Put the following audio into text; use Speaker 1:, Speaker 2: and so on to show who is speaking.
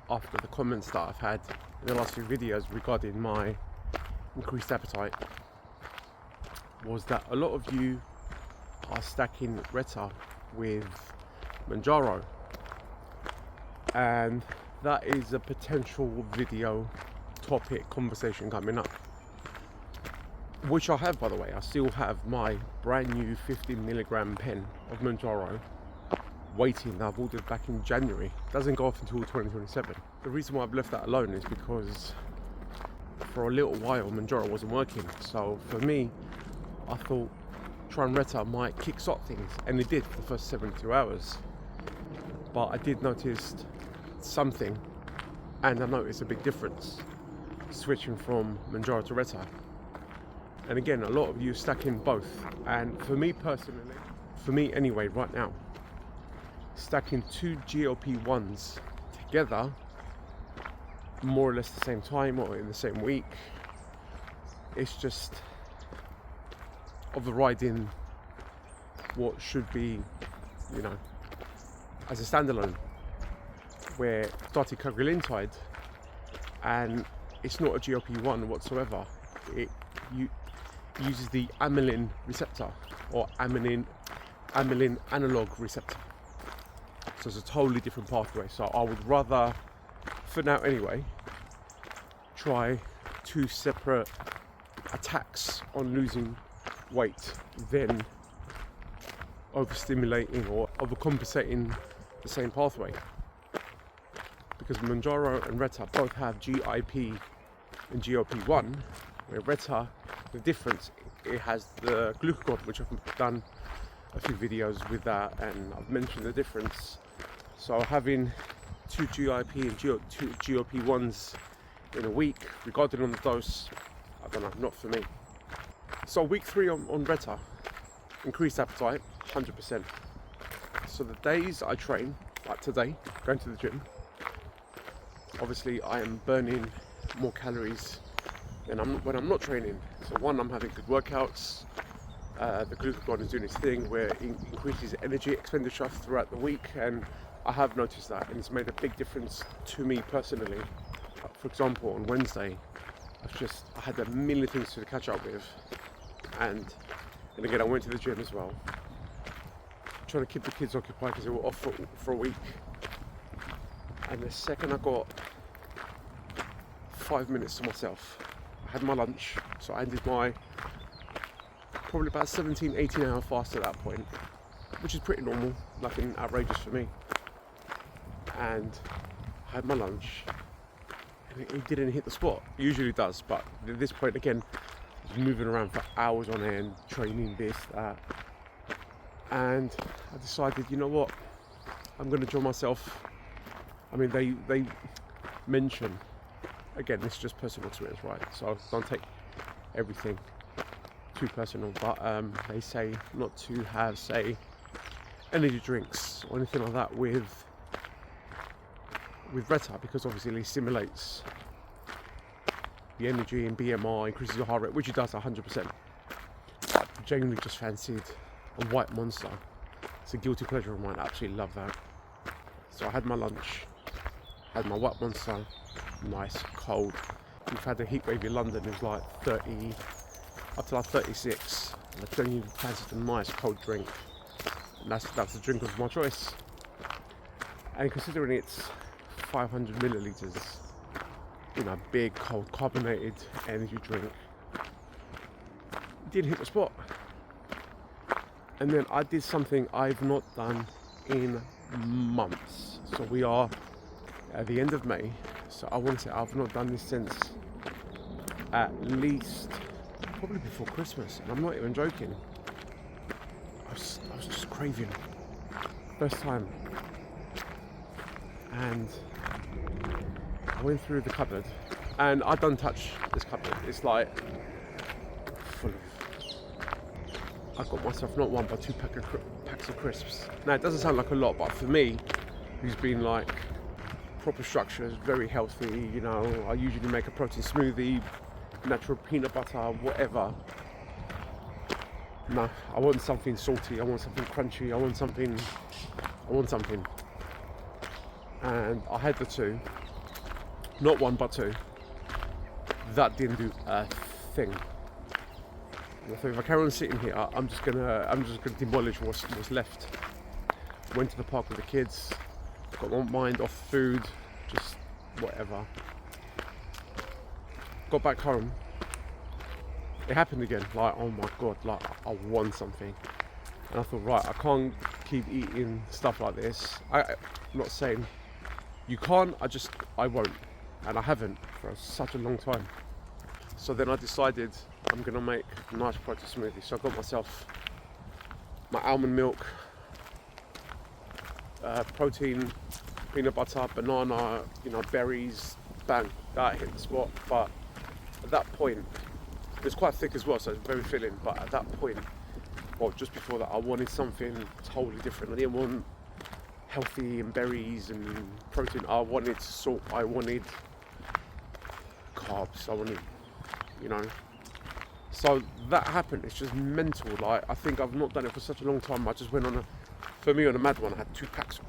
Speaker 1: after the comments that I've had in the last few videos regarding my increased appetite was that a lot of you are stacking Reta with Mounjaro, and that is a potential video topic conversation coming up, which I have, by the way. I still have my brand new 15mg pen of Mounjaro waiting, that I've ordered back in January. It doesn't go off until 2027. The reason why I've left that alone is because for a little while Mounjaro wasn't working. So for me, I thought trying Reta might kickstart things, and it did for the first 72 hours. But I did notice something, and I noticed a big difference switching from Mounjaro to Reta. And again, a lot of you stacking both, and for me personally, for me anyway, right now, stacking two GLP-1s together more or less the same time or in the same week, it's just overriding what should be, you know, as a standalone, where I started Cagrilintide, and it's not a GLP-1 whatsoever. It uses the amylin receptor, or amylin analog receptor. So it's a totally different pathway. So I would rather, for now anyway, try two separate attacks on losing weight than overstimulating or overcompensating the same pathway. Because Mounjaro and Reta both have GIP and GLP-1, where Reta, the difference, it has the glucagon, which I've done a few videos with that, and I've mentioned the difference. So having two GIP and two GLP-1s in a week, regarding on the dose, I don't know, not for me. So week 3 on Reta, increased appetite, 100%. So the days I train, like today, going to the gym, obviously I am burning more calories than when I'm not training. So one, I'm having good workouts. The glucagon is doing its thing where it increases energy expenditure throughout the week, and I have noticed that, and it's made a big difference to me personally. For example, on Wednesday, I had a million things to catch up with, and again I went to the gym as well, trying to keep the kids occupied because they were off for a week. And the second I got 5 minutes to myself, I had my lunch, so I ended my probably about 17-18 hour fast at that point, which is pretty normal, nothing outrageous for me. And I had my lunch, and it didn't hit the spot. It usually does, but at this point again, I was moving around for hours on end, training this, that, and I decided, you know what, I'm going to draw myself. I mean, they mention, again, this is just personal experience, right? So don't take everything too personal, but they say not to have, say, energy drinks or anything like that with Reta, because obviously it stimulates the energy and BMR, increases your heart rate, which it does 100%. But I genuinely just fancied a white Monster. It's a guilty pleasure of mine. I absolutely love that. So I had my lunch, had my white Monster, nice, cold. We've had a heat wave in London. It was like 30, up to like 36. And I genuinely fancied a nice cold drink. And that's the drink of my choice. And considering it's 500 milliliters, you know, big, cold, carbonated energy drink, it did hit the spot. And then I did something I've not done in months. So we are at the end of May. So I want to say I've not done this since at least probably before Christmas. And I'm not even joking. I was just craving. First time. And I went through the cupboard, and I don't touch this cupboard. It's like full of. I got myself not one but two packs of crisps. Now it doesn't sound like a lot, but for me, who's been like proper structures, very healthy, you know, I usually make a protein smoothie, natural peanut butter, whatever. No, I want something salty, I want something crunchy, I want something. And I had the two, not one but two. That didn't do a thing. So if I carry on sitting here, I'm just gonna demolish what's left. Went to the park with the kids, got my mind off food, just whatever. Got back home, it happened again. Like, oh my god, like I want something, and I thought, right, I can't keep eating stuff like this. I'm not saying you can't, I won't, and I haven't for such a long time. So then I decided I'm gonna make a nice protein smoothie. So I got myself my almond milk, protein, peanut butter, banana, berries, bang, that hit the spot. But at that point, it's quite thick as well, so it's very filling. But at that point, well, just before that, I wanted something totally different. I didn't want healthy and berries and protein. I wanted salt, I wanted carbs, I wanted, So that happened. It's just mental. Like, I think I've not done it for such a long time. I just went on a mad one. I had 2 packs